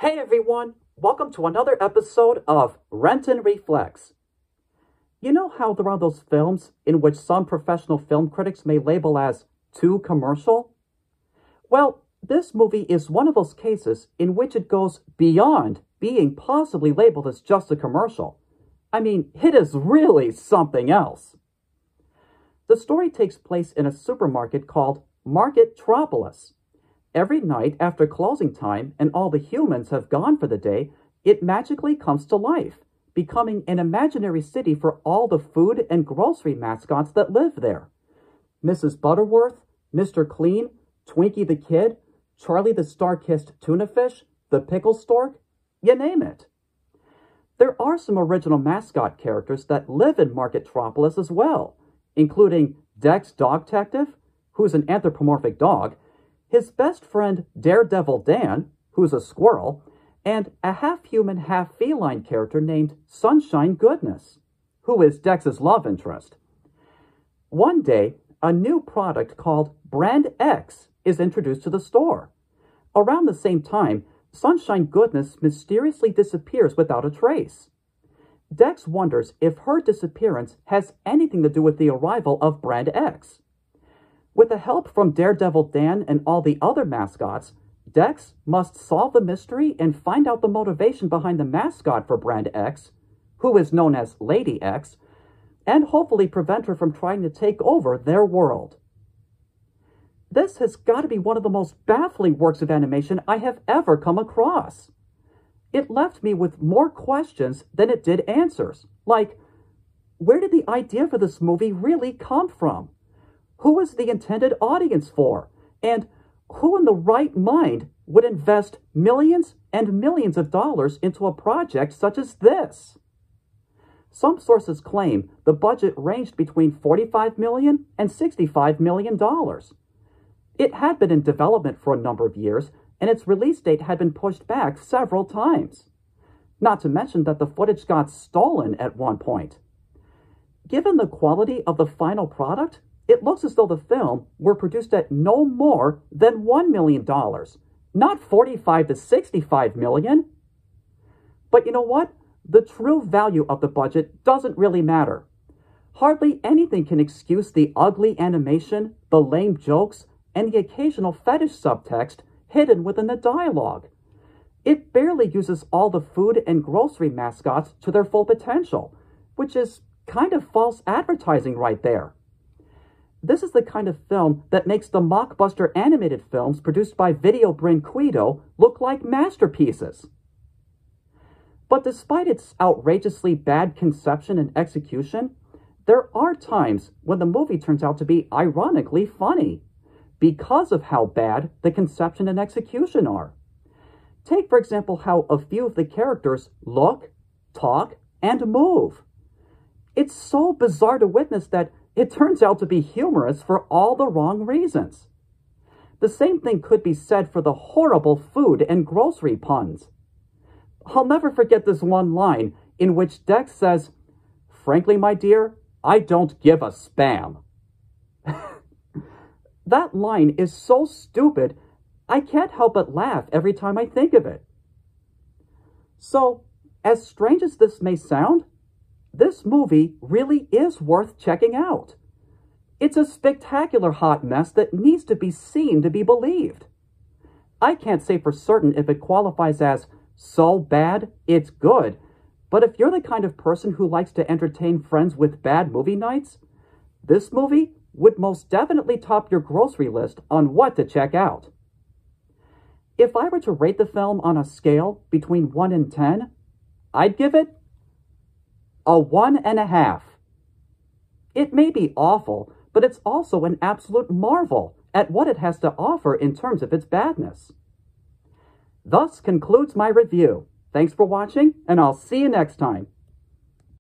Hey everyone, welcome to another episode of Renton Reflects. You know how there are those films in which some professional film critics may label as too commercial? Well, this movie is one of those cases in which it goes beyond being possibly labeled as just a commercial. I mean, it is really something else. The story takes place in a supermarket called Marketropolis. Every night after closing time and all the humans have gone for the day, it magically comes to life, becoming an imaginary city for all the food and grocery mascots that live there. Mrs. Butterworth, Mr. Clean, Twinkie the Kid, Charlie the Star-Kissed Tuna Fish, the Pickle Stork, you name it. There are some original mascot characters that live in Marketropolis as well, including Dex Dog Detective, who's an anthropomorphic dog, his best friend Daredevil Dan, who's a squirrel, and a half-human, half-feline character named Sunshine Goodness, who is Dex's love interest. One day, a new product called Brand X is introduced to the store. Around the same time, Sunshine Goodness mysteriously disappears without a trace. Dex wonders if her disappearance has anything to do with the arrival of Brand X. With the help from Daredevil Dan and all the other mascots, Dex must solve the mystery and find out the motivation behind the mascot for Brand X, who is known as Lady X, and hopefully prevent her from trying to take over their world. This has got to be one of the most baffling works of animation I have ever come across. It left me with more questions than it did answers, like, where did the idea for this movie really come from? Who is the intended audience for? And who in the right mind would invest millions and millions of dollars into a project such as this? Some sources claim the budget ranged between $45 million and $65 million. It had been in development for a number of years, and its release date had been pushed back several times. Not to mention that the footage got stolen at one point. Given the quality of the final product, it looks as though the film were produced at no more than $1 million, not $45 to $65 million. But you know what? The true value of the budget doesn't really matter. Hardly anything can excuse the ugly animation, the lame jokes, and the occasional fetish subtext hidden within the dialogue. It barely uses all the food and grocery mascots to their full potential, which is kind of false advertising right there. This is the kind of film that makes the mockbuster animated films produced by Video Brinquedo look like masterpieces. But despite its outrageously bad conception and execution, there are times when the movie turns out to be ironically funny, because of how bad the conception and execution are. Take, for example, how a few of the characters look, talk, and move. It's so bizarre to witness that it turns out to be humorous for all the wrong reasons. The same thing could be said for the horrible food and grocery puns. I'll never forget this one line in which Dex says, "Frankly, my dear, I don't give a spam." That line is so stupid, I can't help but laugh every time I think of it. So, as strange as this may sound, this movie really is worth checking out. It's a spectacular hot mess that needs to be seen to be believed. I can't say for certain if it qualifies as so bad it's good, but if you're the kind of person who likes to entertain friends with bad movie nights, this movie would most definitely top your grocery list on what to check out. If I were to rate the film on a scale between 1 and 10, I'd give it a 1.5. It may be awful, but it's also an absolute marvel at what it has to offer in terms of its badness. Thus concludes my review. Thanks for watching, and I'll see you next time.